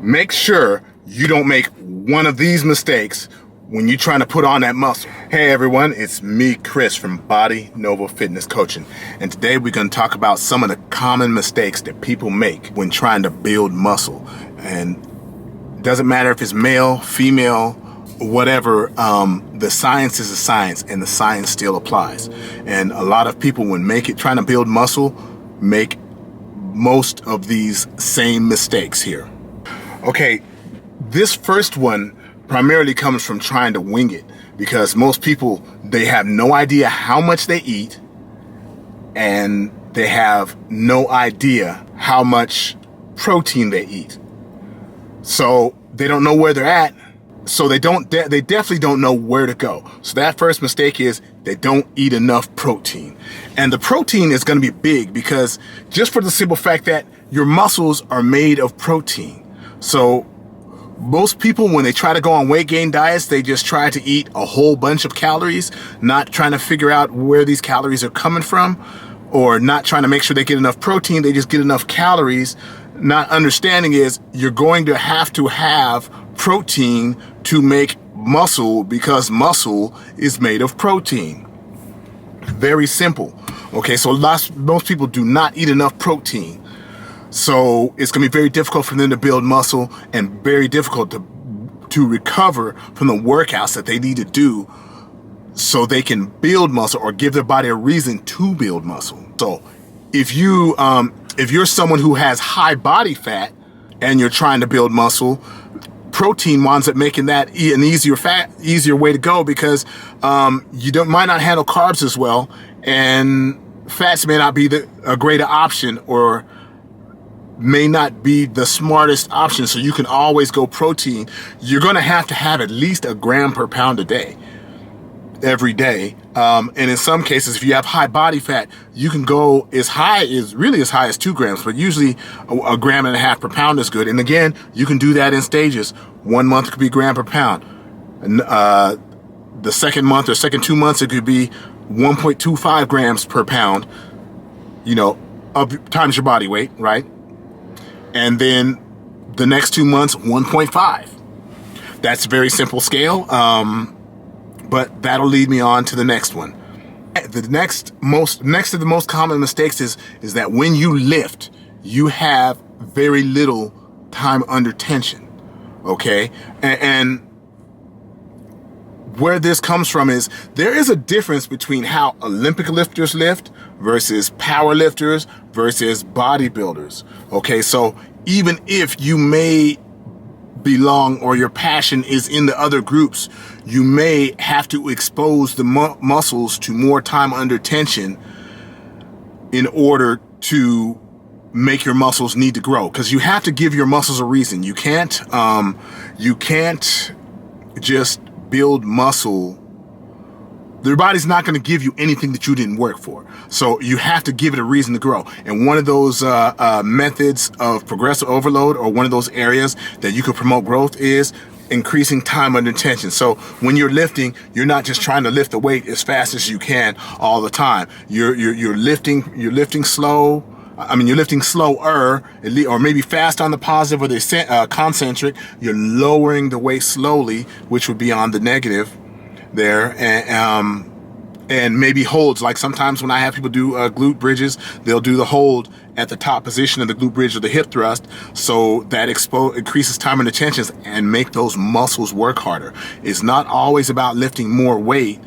Make sure you don't make one of these mistakes when you're trying to put on that muscle. Hey everyone, it's me, Chris from Body Nova Fitness Coaching. And today we're going to talk about some of the common mistakes that people make when trying to build muscle. And it doesn't matter if it's male, female, whatever, the science is a science and the science still applies. And a lot of people when trying to build muscle make most of these same mistakes here. Okay, this first one primarily comes from trying to wing it, because most people, they have no idea how much they eat and they have no idea how much protein they eat. So they don't know where they're at. So they definitely don't know where to go. So that first mistake is they don't eat enough protein. And the protein is going to be big because just for the simple fact that your muscles are made of protein. So most people, when they try to go on weight gain diets, they just try to eat a whole bunch of calories, not trying to figure out where these calories are coming from, or not trying to make sure they get enough protein. They just get enough calories. Not understanding is you're going to have protein to make muscle, because muscle is made of protein. Very simple. Okay, so most people do not eat enough protein. So it's going to be very difficult for them to build muscle and very difficult to recover from the workouts that they need to do so they can build muscle or give their body a reason to build muscle. So if you're someone who has high body fat and you're trying to build muscle, protein winds up making that an easier way to go, because you might not handle carbs as well, and fats may not be a greater option, or may not be the smartest option. So you can always go protein. You're going to have at least a gram per pound a day, every day. And in some cases, if you have high body fat, you can go as high as 2 grams, but usually a gram and a half per pound is good. And again, you can do that in stages. 1 month could be gram per pound. And, the second month or second 2 months, it could be 1.25 grams per pound, times your body weight, right? And then the next 2 months, 1.5. That's a very simple scale, but that'll lead me on to the next one. The next of the most common mistakes is that when you lift, you have very little time under tension, okay? And where this comes from is there is a difference between how Olympic lifters lift versus power lifters versus bodybuilders. Okay, so even if you may belong or your passion is in the other groups, you may have to expose the muscles to more time under tension in order to make your muscles need to grow, because you have to give your muscles a reason. You can't just build muscle. Your body's not going to give you anything that you didn't work for. So you have to give it a reason to grow. And one of those methods of progressive overload, or one of those areas that you could promote growth, is increasing time under tension. So when you're lifting, you're not just trying to lift the weight as fast as you can all the time. You're lifting slow. You're lifting slower, or maybe fast on the positive, or the concentric. You're lowering the weight slowly, which would be on the negative there, and maybe holds. Like sometimes when I have people do glute bridges, they'll do the hold at the top position of the glute bridge or the hip thrust, so that increases time under tension and make those muscles work harder. It's not always about lifting more weight,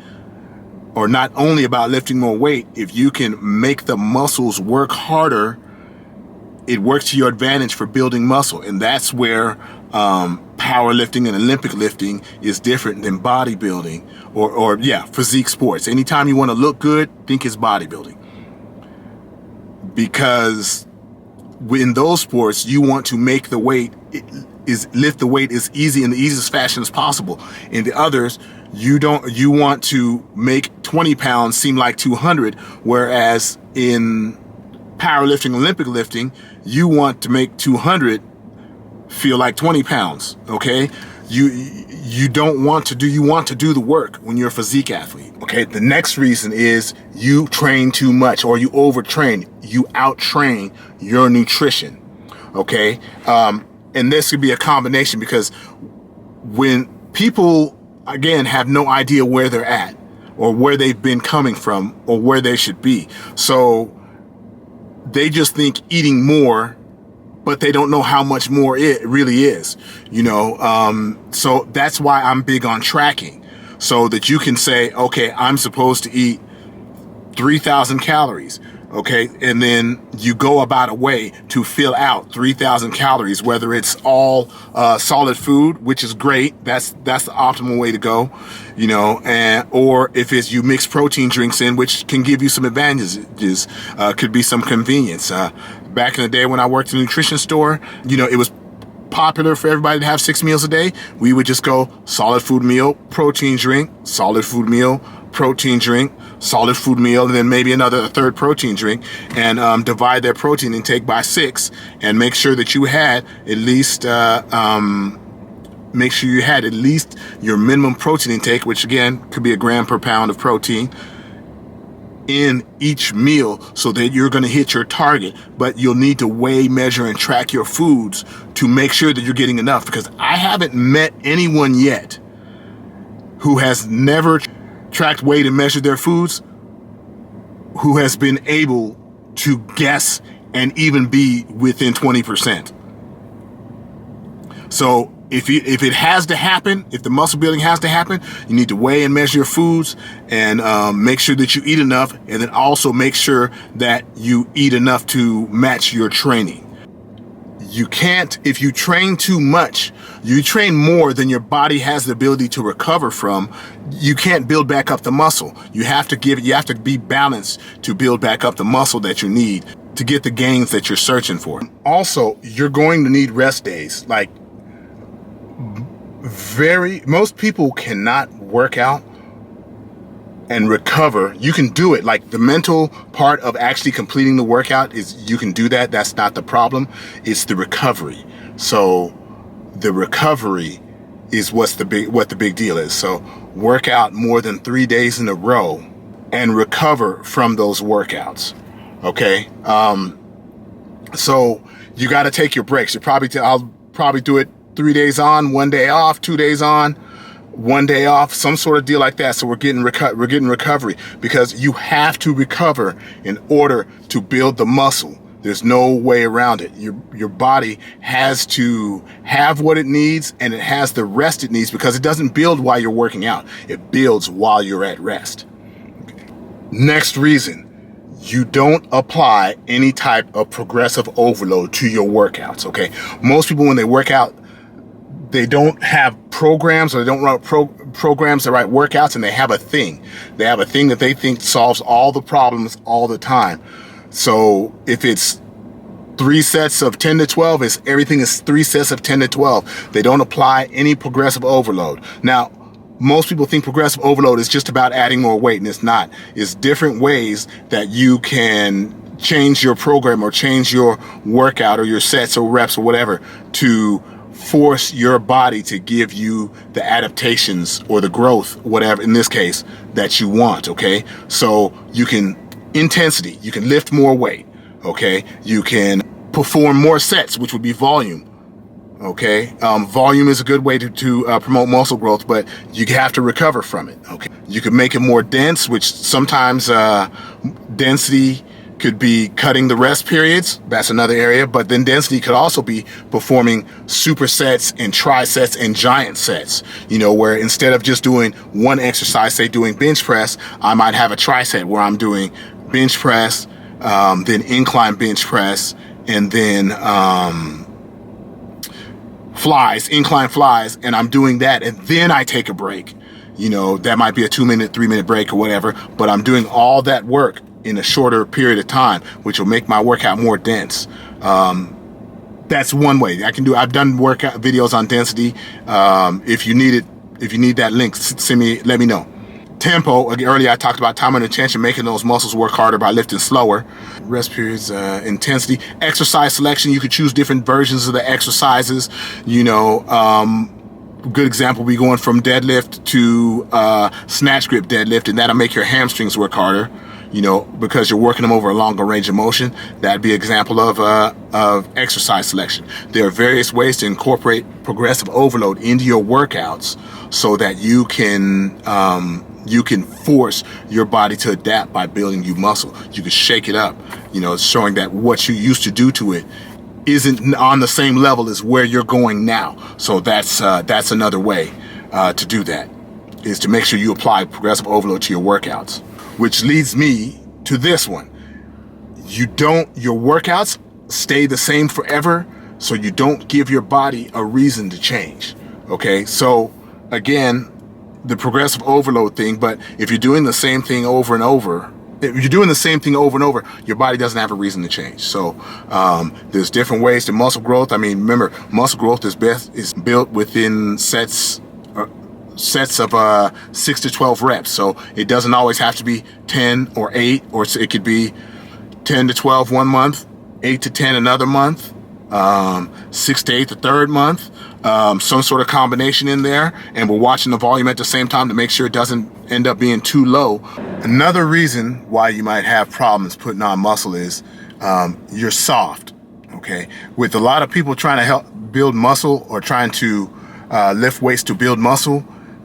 or not only about lifting more weight. If you can make the muscles work harder, it works to your advantage for building muscle. And that's where powerlifting and Olympic lifting is different than bodybuilding or physique sports. Anytime you want to look good, think it's bodybuilding. Because in those sports, you want to make the weight, lift the weight as easy in the easiest fashion as possible. In the others, you want to make 20 pounds seem like 200, whereas in powerlifting, Olympic lifting, you want to make 200 feel like 20 pounds, okay? You want to do the work when you're a physique athlete, okay? The next reason is you train too much, or you overtrain. You outtrain your nutrition, okay? and this could be a combination, because when people, again, have no idea where they're at or where they've been coming from or where they should be. So they just think eating more, but they don't know how much more it really is, so that's why I'm big on tracking, so that you can say, okay, I'm supposed to eat 3,000 calories. Okay, and then you go about a way to fill out 3,000 calories, whether it's all solid food, which is great. That's the optimal way to go, or if it's you mix protein drinks in, which can give you some advantages, could be some convenience. Back in the day when I worked in a nutrition store, it was popular for everybody to have 6 meals a day. We would just go solid food meal, protein drink, solid food meal, protein drink, solid food meal, and then maybe a third protein drink, and divide their protein intake by 6, and make sure that you had at least your minimum protein intake, which again could be a gram per pound of protein in each meal, so that you're going to hit your target. But you'll need to weigh, measure, and track your foods to make sure that you're getting enough, because I haven't met anyone yet who has never tracked, weighed, and measured their foods who has been able to guess and even be within 20%. So if it has to happen, if the muscle building has to happen, you need to weigh and measure your foods, and make sure that you eat enough, and then also make sure that you eat enough to match your training. You can't, if you train too much, you train more than your body has the ability to recover from, you can't build back up the muscle. You have to be balanced to build back up the muscle that you need to get the gains that you're searching for. Also, you're going to need rest days. Like, most people cannot work out and recover. You can do it. Like, the mental part of actually completing the workout is, you can do that. That's not the problem. It's the recovery. So the recovery is what the big deal is. So work out more than 3 days in a row and recover from those workouts. Okay. So you got to take your breaks. I'll probably do it 3 days on, 1 day off, 2 days on, 1 day off, some sort of deal like that. So we're getting recovery, because you have to recover in order to build the muscle. There's no way around it. Your body has to have what it needs, and it has the rest it needs, because it doesn't build while you're working out. It builds while you're at rest. Next reason, you don't apply any type of progressive overload to your workouts. Okay, most people, when they work out, they don't have programs, or they don't run programs to write workouts, and they have a thing. They have a thing that they think solves all the problems all the time. So if it's 3 sets of 10 to 12, everything is 3 sets of 10 to 12. They don't apply any progressive overload. Now, most people think progressive overload is just about adding more weight, and it's not. It's different ways that you can change your program, or change your workout, or your sets or reps or whatever, to force your body to give you the adaptations or the growth, whatever, in this case, that you want. Okay, so you can intensity, you can lift more weight. Okay, you can perform more sets, which would be volume. Okay, volume is a good way to promote muscle growth, but you have to recover from it. Okay, you can make it more dense, which sometimes density could be cutting the rest periods. That's another area. But then density could also be performing supersets and trisets and giant sets, where instead of just doing one exercise, say doing bench press, I might have a triset where I'm doing bench press, then incline bench press, and then incline flies, and I'm doing that, and then I take a break. That might be a 2-minute, 3-minute break or whatever, but I'm doing all that work in a shorter period of time, which will make my workout more dense. That's one way I can do. I've done workout videos on density. If you need that link, let me know. Tempo, earlier I talked about time and attention, making those muscles work harder by lifting slower. Rest periods, intensity. Exercise selection, you could choose different versions of the exercises. Good example would be going from deadlift to snatch grip deadlift, and that'll make your hamstrings work harder. because you're working them over a longer range of motion. That'd be an example of exercise selection. There are various ways to incorporate progressive overload into your workouts so that you can force your body to adapt by building you muscle. You can shake it up, showing that what you used to do to it isn't on the same level as where you're going now. So that's another way to do that, is to make sure you apply progressive overload to your workouts. Which leads me to this one. Your workouts stay the same forever, so you don't give your body a reason to change. Okay, so again, the progressive overload thing, but if you're doing the same thing over and over, your body doesn't have a reason to change. So there's different ways to muscle growth. I mean, remember, muscle growth is built within sets of 6 to 12 reps. So it doesn't always have to be 10 or 8, or it could be 10 to 12 one month, 8 to 10 another month, 6 to 8 the third month, some sort of combination in there. And we're watching the volume at the same time to make sure it doesn't end up being too low. Another reason why you might have problems putting on muscle is you're soft. Okay, with a lot of people trying to help build muscle or trying to lift weights to build muscle,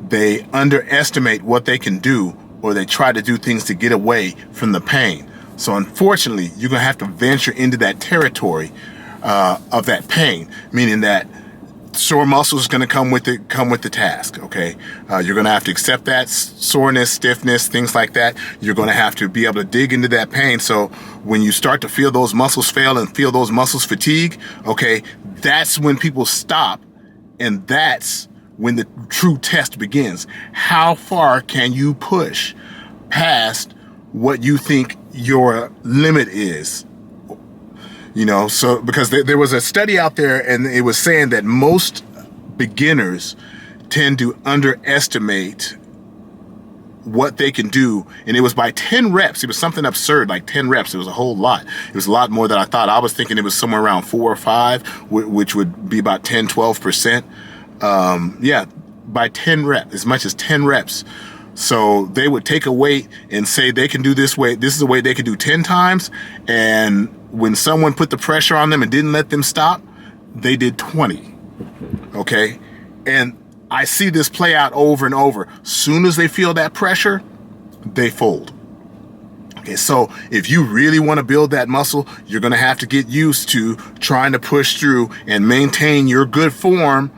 they underestimate what they can do, or they try to do things to get away from the pain. So unfortunately, you're gonna have to venture into that territory of that pain, meaning that sore muscle is gonna come with the task. Okay, you're gonna have to accept that soreness, stiffness, things like that. You're gonna have to be able to dig into that pain. So when you start to feel those muscles fail and feel those muscles fatigue, okay, that's when people stop, and that's when the true test begins. How far can you push past what you think your limit is? So because there was a study out there, and it was saying that most beginners tend to underestimate what they can do, and it was by 10 reps. It was something absurd, like 10 reps. It was a whole lot. It was a lot more than I thought. I was thinking it was somewhere around 4 or 5, which would be about 10-12%. By 10 reps, as much as 10 reps. So they would take a weight and say they can do this weight. This is a weight they could do 10 times. And when someone put the pressure on them and didn't let them stop, they did 20. Okay. And I see this play out over and over. Soon as they feel that pressure, they fold. Okay. So if you really want to build that muscle, you're going to have to get used to trying to push through and maintain your good form,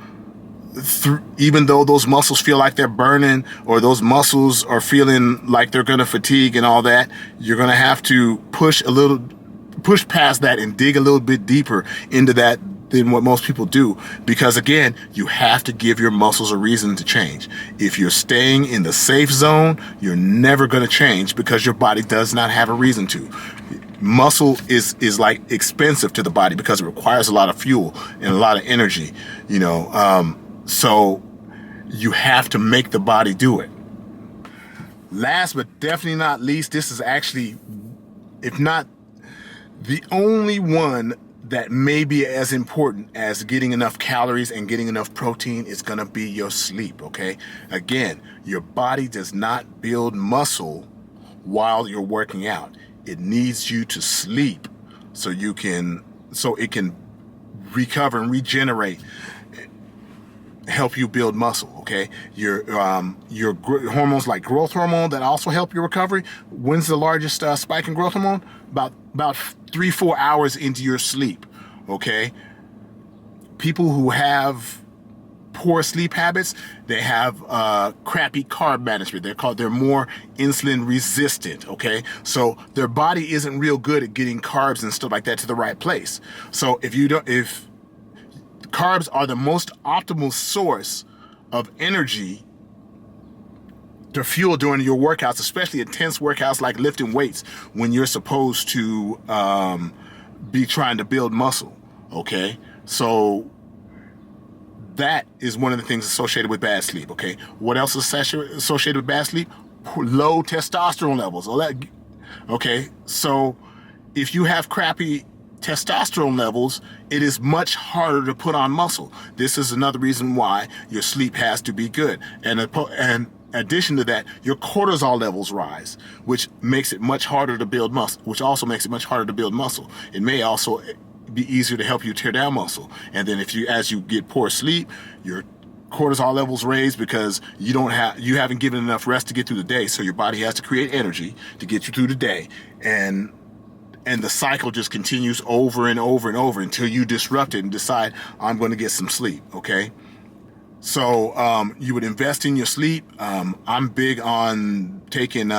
even though those muscles feel like they're burning, or those muscles are feeling like they're going to fatigue and all that. You're going to have to push past that and dig a little bit deeper into that than what most people do. Because again, you have to give your muscles a reason to change. If you're staying in the safe zone, you're never going to change, because your body does not have a reason to. Muscle is like expensive to the body because it requires a lot of fuel and a lot of energy, so you have to make the body do it. Last but definitely not least, this is actually, if not the only one that may be as important as getting enough calories and getting enough protein, is going to be your sleep. Okay. Again, your body does not build muscle while you're working out. It needs you to sleep so it can recover and regenerate, help you build muscle. Okay, your hormones like growth hormone that also help your recovery. When's the largest spike in growth hormone? About 3-4 hours into your sleep. Okay, people who have poor sleep habits, they have crappy carb management. They're more insulin resistant. Okay, so their body isn't real good at getting carbs and stuff like that to the right place. So if carbs are the most optimal source of energy to fuel during your workouts, especially intense workouts like lifting weights, when you're supposed to be trying to build muscle. Okay, so that is one of the things associated with bad sleep. Okay, what else is associated with bad sleep? Low testosterone levels. Okay, so if you have crappy testosterone levels, it is much harder to put on muscle. This is another reason why your sleep has to be good. And addition to that, your cortisol levels rise, which makes it much harder to build muscle, It may also be easier to help you tear down muscle. And then as you get poor sleep, your cortisol levels raise because you haven't given enough rest to get through the day. So your body has to create energy to get you through the day. And the cycle just continues over and over and over until you disrupt it and decide, I'm going to get some sleep. Okay. So you would invest in your sleep. I'm big on taking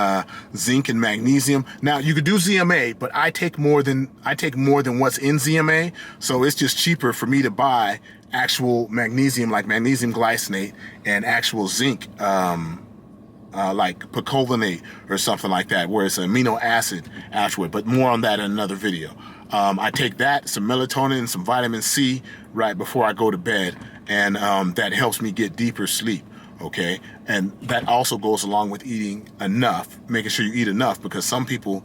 zinc and magnesium. Now you could do ZMA, but I take more than what's in ZMA. So it's just cheaper for me to buy actual magnesium, like magnesium glycinate, and actual zinc, like picolinate or something like that, where it's an amino acid afterward. But more on that in another video. I take that, some melatonin, and some vitamin C right before I go to bed, and that helps me get deeper sleep. Okay, and that also goes along with eating enough, making sure you eat enough, because some people,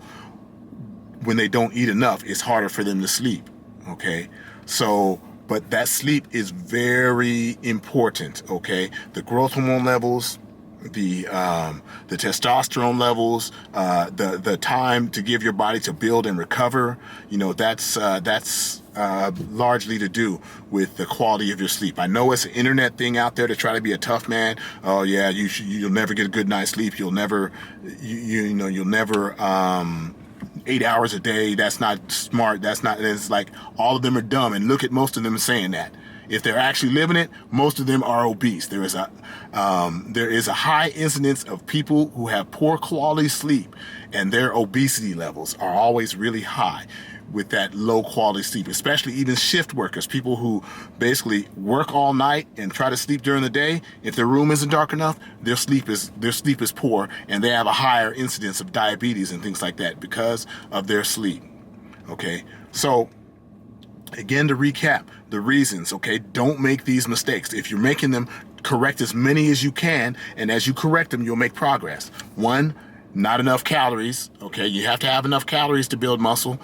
when they don't eat enough, it's harder for them to sleep. Okay, so but that sleep is very important. Okay, the growth hormone levels, the testosterone levels, the time to give your body to build and recover, that's largely to do with the quality of your sleep. I know it's an internet thing out there to try to be a tough man. Oh yeah, you'll never get a good night's sleep. You'll never 8 hours a day. That's not smart. It's like all of them are dumb. And look at most of them saying that. If they're actually living it, most of them are obese. There is a high incidence of people who have poor quality sleep, and their obesity levels are always really high with that low quality sleep, especially even shift workers, people who basically work all night and try to sleep during the day. If their room isn't dark enough, their sleep is poor, and they have a higher incidence of diabetes and things like that because of their sleep. Okay, so again, to recap the reasons, okay, don't make these mistakes. If you're making them, correct as many as you can, and as you correct them, you'll make progress. One, not enough calories. Okay, you have to have enough calories to build muscle.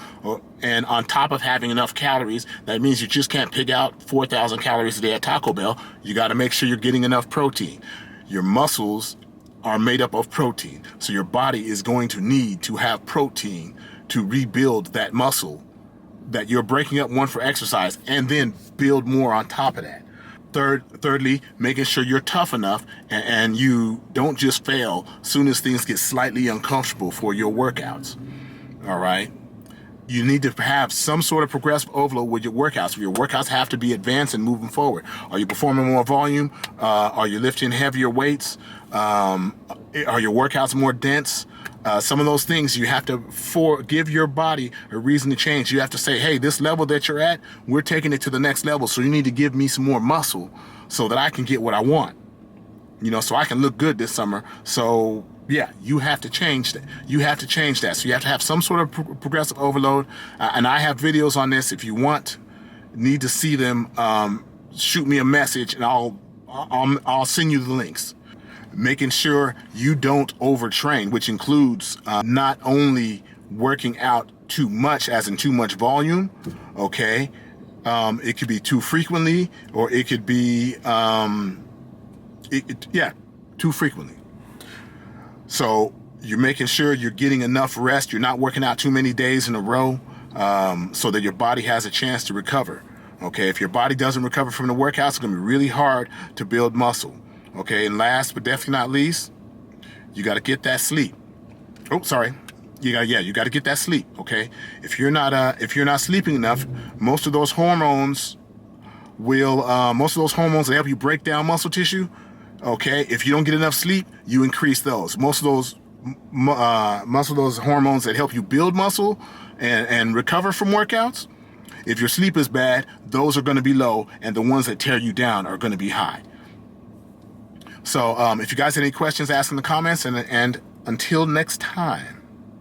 And on top of having enough calories, that means you just can't pick out 4,000 calories a day at Taco Bell. You got to make sure you're getting enough protein. Your muscles are made up of protein, so your body is going to need to have protein to rebuild that muscle that you're breaking up one for exercise, and then build more on top of that. Thirdly, making sure you're tough enough and you don't just fail soon as things get slightly uncomfortable for your workouts. All right. You need to have some sort of progressive overload with your workouts. Your workouts have to be advanced and moving forward. Are you performing more volume? Are you lifting heavier weights? Are your workouts more dense? Some of those things you have to give your body a reason to change. You have to say, hey, this level that you're at, we're taking it to the next level. So you need to give me some more muscle so that I can get what I want, so I can look good this summer. So yeah, you have to change that. So you have to have some sort of progressive overload. And I have videos on this. If you need to see them, shoot me a message and I'll send you the links. Making sure you don't overtrain, which includes not only working out too much, as in too much volume, okay? It could be too frequently, or it could be, too frequently. So you're making sure you're getting enough rest. You're not working out too many days in a row, so that your body has a chance to recover. Okay, if your body doesn't recover from the workouts, it's going to be really hard to build muscle. Okay, and last but definitely not least, you got to get that sleep. Oh, sorry. You got to get that sleep. Okay, if you're not sleeping enough, most of those hormones that help you break down muscle tissue. Okay, if you don't get enough sleep, you increase those. Most of those hormones that help you build muscle and recover from workouts. If your sleep is bad, those are going to be low, and the ones that tear you down are going to be high. So if you guys have any questions, ask in the comments, and until next time.